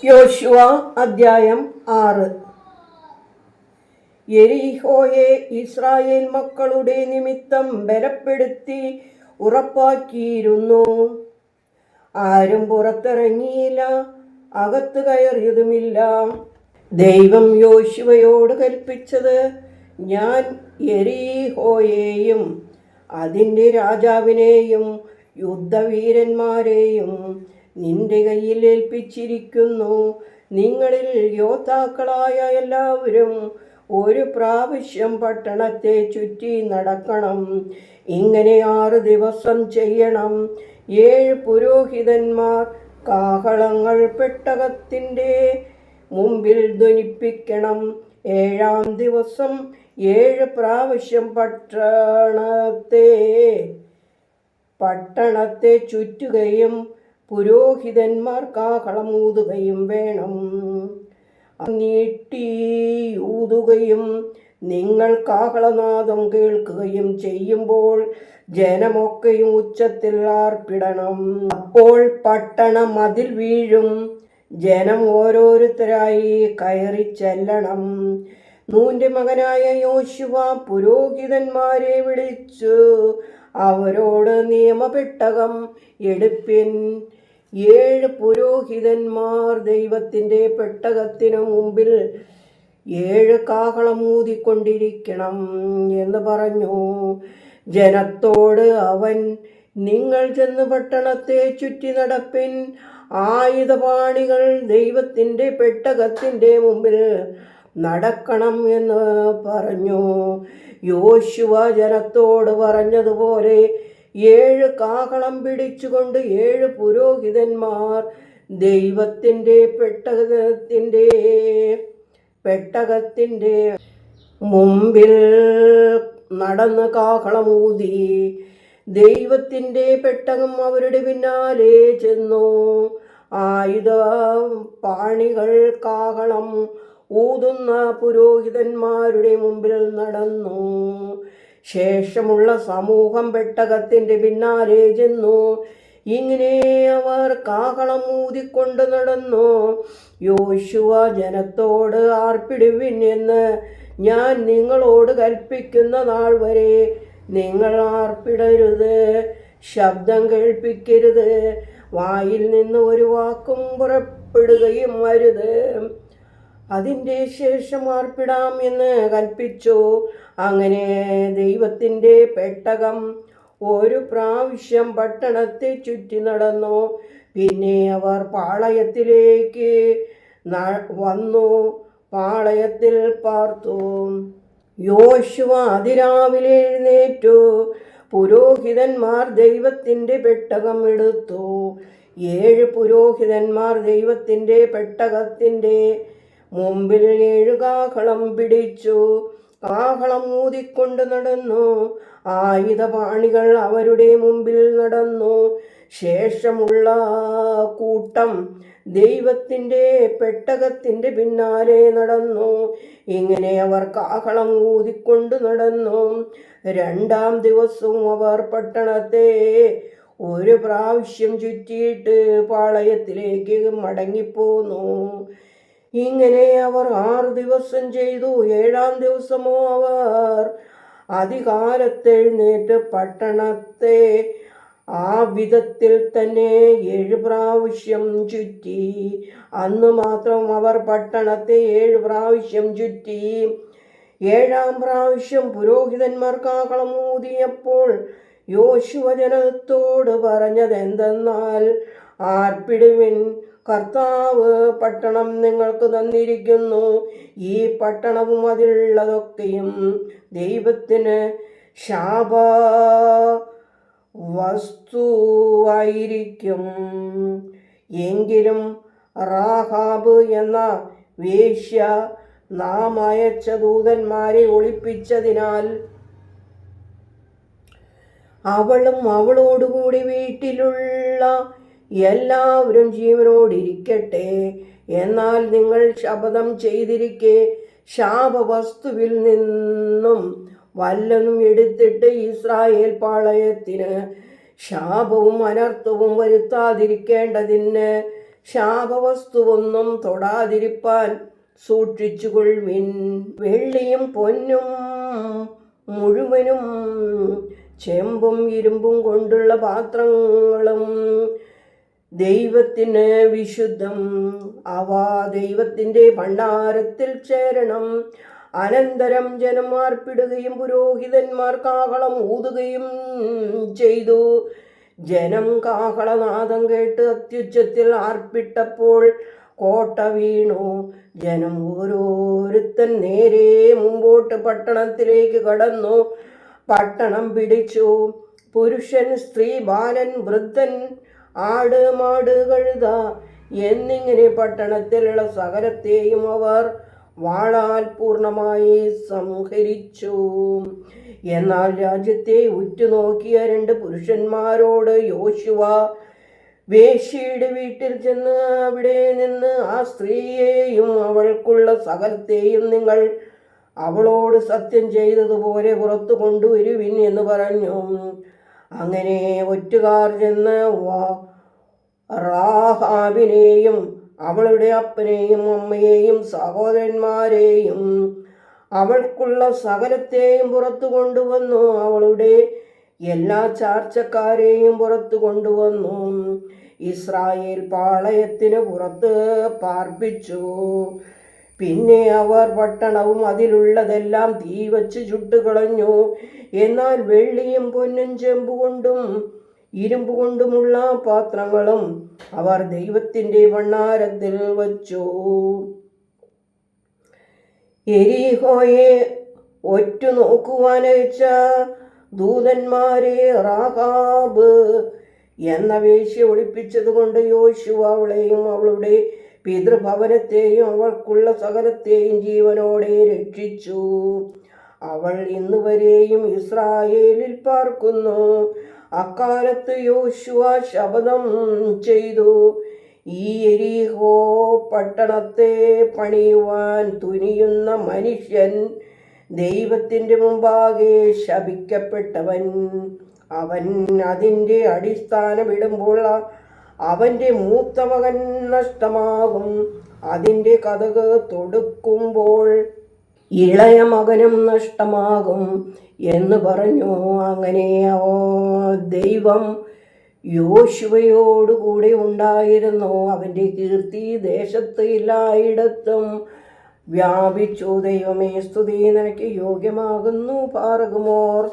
യോശുവ അദ്ധ്യായം 6. യെരിഹോയെ ഇസ്രായേൽ മക്കളുടെ നിമിത്തം ബലപ്പെടുത്തി ഉറപ്പാക്കിയിരുന്നു. ആരും പുറത്തിറങ്ങിയില്ല, അകത്ത് കയറിയതുമില്ല. ദൈവം യോശുവയോട് കൽപ്പിച്ചത്, ഞാൻ യെരിഹോയെയും അതിൻ്റെ രാജാവിനെയും യുദ്ധവീരന്മാരെയും നിന്റെ കയ്യിൽ ഏൽപ്പിച്ചിരിക്കുന്നു. നിങ്ങളിൽ യോദ്ധാക്കളായ എല്ലാവരും ഒരു പ്രാവശ്യം പട്ടണത്തെ ചുറ്റി നടക്കണം. ഇങ്ങനെ 6 ദിവസം ചെയ്യണം. 7 പുരോഹിതന്മാർ കാഹളങ്ങൾ പെട്ടകത്തിൻ്റെ മുമ്പിൽ ധ്വനിപ്പിക്കണം. 7-ാം ദിവസം 7 പ്രാവശ്യം പട്ടണത്തെ ചുറ്റുകയും പുരോഹിതന്മാർ കാഹളമൂതുകയും വേണം. നീട്ടിയൂതുകയും നിങ്ങൾ കാഹളനാദം കേൾക്കുകയും ചെയ്യുമ്പോൾ ജനമൊക്കെയും ഉച്ചത്തിൽ ആർപ്പിടണം. അപ്പോൾ പട്ടണം മതിൽ വീഴും. ജനം ഓരോരുത്തരായി കയറി ചെല്ലണം. നൂന്റെ മകനായ യോശുവ പുരോഹിതന്മാരെ വിളിച്ചു അവരോട്, നിയമപെട്ടകം എടുപ്പിൻ. 7 പുരോഹിതന്മാർ ദൈവത്തിൻ്റെ പെട്ടകത്തിനു മുമ്പിൽ 7 കാഹളം ഊതിക്കൊണ്ടിരിക്കണം എന്ന് പറഞ്ഞു. ജനത്തോട് അവൻ, നിങ്ങൾ ചെന്ന് പട്ടണത്തെ ചുറ്റി നടപ്പിൻ. ആയുധപാണികൾ ദൈവത്തിൻ്റെ പെട്ടകത്തിൻ്റെ മുമ്പിൽ നടക്കണം എന്ന് പറഞ്ഞു. യോശുവ ജനത്തോട് പറഞ്ഞതുപോലെ 7 കാഹളം പിടിച്ചുകൊണ്ട് 7 പുരോഹിതന്മാർ ദൈവത്തിൻ്റെ പെട്ടകത്തിൻ്റെ മുമ്പിൽ നടന്ന് കാഹളമൂതി. ദൈവത്തിൻ്റെ പെട്ടകം അവരുടെ പിന്നാലെ ചെന്നു. ആയുധപാണികൾ കാഹളം ഊതുന്ന പുരോഹിതന്മാരുടെ മുമ്പിൽ നടന്നു. ശേഷമുള്ള സമൂഹം പെട്ടകത്തിൻ്റെ പിന്നാലെ ചെന്നു. ഇങ്ങനെ അവർ കാഹളം ഊതിക്കൊണ്ട് നടന്നു. യോശുവ ജനത്തോട്, ആർപ്പിടുവിൻ എന്ന് ഞാൻ നിങ്ങളോട് കൽപ്പിക്കുന്ന നാൾ വരെ നിങ്ങൾ ആർപ്പിടരുത്, ശബ്ദം കേൾപ്പിക്കരുത്, വായിൽ നിന്ന് ഒരു വാക്കും പുറപ്പെടുകയും അരുത്. അതിൻ്റെ ശേഷം ആർപ്പിടാം എന്ന് കൽപ്പിച്ചു. അങ്ങനെ ദൈവത്തിൻ്റെ പെട്ടകം ഒരു പ്രാവശ്യം പട്ടണത്തെ ചുറ്റി നടന്നു. പിന്നെ അവർ പാളയത്തിലേക്ക് വന്നു പാളയത്തിൽ പാർത്തു. യോശുവ അതിരാവിലെ എഴുന്നേറ്റു. പുരോഹിതന്മാർ ദൈവത്തിൻ്റെ പെട്ടകം എടുത്തു. 7 പുരോഹിതന്മാർ ദൈവത്തിൻ്റെ പെട്ടകത്തിൻ്റെ മുമ്പിൽ 7 കാഹളം പിടിച്ചു. കാഹളം ഊതിക്കൊണ്ട് നടന്നു. ആയുധപാണികൾ അവരുടെ മുമ്പിൽ നടന്നു. ശേഷമുള്ള കൂട്ടം ദൈവത്തിൻ്റെ പെട്ടകത്തിൻ്റെ പിന്നാലെ നടന്നു. ഇങ്ങനെ അവർ കാഹളം ഊതിക്കൊണ്ട് നടന്നു. 2-ാം ദിവസവും അവർ പട്ടണത്തെ ഒരു പ്രാവശ്യം ചുറ്റിയിട്ട് പാളയത്തിലേക്ക് മടങ്ങിപ്പോന്നു. ഇങ്ങനെ അവർ 6 ദിവസം ചെയ്തു. 7-ാം ദിവസമോ അവർ അതികാലത്തെഴുന്നേറ്റ് പട്ടണത്തെ ആ വിധത്തിൽ തന്നെ 7 പ്രാവശ്യം ചുറ്റി. അന്ന് മാത്രം അവർ പട്ടണത്തെ 7 പ്രാവശ്യം ചുറ്റി. 7-ാം പ്രാവശ്യം പുരോഹിതന്മാർ കാഹളം ഊതിയപ്പോൾ യോശുവ ജനത്തോട് പറഞ്ഞതെന്തെന്നാൽ, ആർപ്പിടുവിൻ, കർത്താവ് പട്ടണം നിങ്ങൾക്ക് തന്നിരിക്കുന്നു. ഈ പട്ടണവും അതിലുള്ളതൊക്കെയും ദൈവത്തിന് ശാപ വസ്തുവായിരിക്കും. എങ്കിലും റാഹാബ് എന്ന വേശ്യ നാം അയച്ച ദൂതന്മാരെ ഒളിപ്പിച്ചതിനാൽ അവളും അവളോടുകൂടി വീട്ടിലുള്ള എല്ലാവരും ജീവനോടിരിക്കട്ടെ. എന്നാൽ നിങ്ങൾ ശപഥം ചെയ്തിരിക്കെ ശാപവസ്തുവിൽ നിന്നും വല്ലതും എടുത്തിട്ട് ഇസ്രായേൽ പാളയത്തിന് ശാപവും അനർത്ഥവും വരുത്താതിരിക്കേണ്ടതിന് ശാപവസ്തുവൊന്നും തൊടാതിരിപ്പാൻ സൂക്ഷിച്ചുകൊള്ളുവിൻ. വെള്ളിയും പൊന്നും മുഴുവനും ചെമ്പും ഇരുമ്പും കൊണ്ടുള്ള പാത്രങ്ങളും ദൈവത്തിന് വിശുദ്ധം. അവ ദൈവത്തിൻ്റെ ഭണ്ഡാരത്തിൽ ചേരണം. അനന്തരം ജനം ആർപ്പിടുകയും പുരോഹിതന്മാർ കാഹളം ഊതുകയും ചെയ്തു. ജനം കാഹളനാദം കേട്ട് അത്യുച്ചത്തിൽ ആർപ്പിട്ടപ്പോൾ കോട്ട വീണു. ജനം ഓരോരുത്തൻ നേരെ മുമ്പോട്ട് പട്ടണത്തിലേക്ക് കടന്നു. പട്ടണം പിടിച്ചു. പുരുഷൻ, സ്ത്രീ, ബാലൻ, വൃദ്ധൻ, ആട്, മാട്, കഴുത എന്നിങ്ങനെ പട്ടണത്തിലുള്ള സകലത്തെയും അവർ വാളാൽ പൂർണ്ണമായി സംഹരിച്ചു. എന്നാൽ രാജ്യത്തെ ഉറ്റുനോക്കിയ 2 പുരുഷന്മാരോട് യോശുവ, വേശ്യയുടെ വീട്ടിൽ ചെന്ന് അവിടെ നിന്ന് ആ സ്ത്രീയെയും അവൾക്കുള്ള സകലത്തെയും നിങ്ങൾ അവളോട് സത്യം ചെയ്തതുപോലെ പുറത്തു കൊണ്ടുവരുവിൻ എന്ന് പറഞ്ഞു. അങ്ങനെ ഒറ്റുകാർ ചെന്ന് റാഹാബിനെയും അവളുടെ അപ്പനെയും അമ്മയെയും സഹോദരന്മാരെയും അവൾക്കുള്ള സകലത്തെയും പുറത്തു കൊണ്ടുവന്നു. അവളുടെ എല്ലാ ചാർച്ചക്കാരെയും പുറത്തു കൊണ്ടുവന്നു. ഇസ്രായേൽ പാളയത്തിന് പുറത്ത് പാർപ്പിച്ചു. പിന്നെ അവർ പട്ടണവും അതിലുള്ളതെല്ലാം തീ വച്ച് ചുട്ടുകളഞ്ഞു. എന്നാൽ വെള്ളിയും പൊന്നും ചെമ്പുകൊണ്ടും ഇരുമ്പ് കൊണ്ടുമുള്ള പാത്രങ്ങളും അവർ ദൈവത്തിൻ്റെ ഭണ്ഡാരത്തിൽ വച്ചു. എരിഹോയെ ഒറ്റുനോക്കുവാനയച്ച ദൂതന്മാരെ റാഹാബ് എന്ന വേശ്യ ഒളിപ്പിച്ചതുകൊണ്ട് യോശുവ അവളെയും അവളുടെ പിതൃഭവനത്തെയും അവൾക്കുള്ള സകലത്തെയും ജീവനോടെ രക്ഷിച്ചു. അവൾ ഇന്നുവരെയും ഇസ്രായേലിൽ പാർക്കുന്നു. അക്കാലത്ത് യോശുവ ശപഥം ചെയ്തു, ഈ എരിഹോ പട്ടണത്തെ പണിയുവാൻ തുനിയുന്ന മനുഷ്യൻ ദൈവത്തിൻ്റെ മുമ്പാകെ ശപിക്കപ്പെട്ടവൻ. അവൻ അതിൻ്റെ അടിസ്ഥാനമിടുമ്പോൾ അവൻ്റെ മൂത്ത മകൻ നഷ്ടമാകും. അതിൻ്റെ കതക് തൊടുക്കുമ്പോൾ ഇളയ മകനും നഷ്ടമാകും എന്ന് പറഞ്ഞു. അങ്ങനെ ദൈവം യോശുവയോടുകൂടെ ഉണ്ടായിരുന്നു. അവൻ്റെ കീർത്തി ദേശത്ത് എല്ലായിടത്തും വ്യാപിച്ചു. ദൈവമേ സ്തുതി, നിനക്ക് യോഗ്യമാകുന്നു. പാർക്കുമോർ.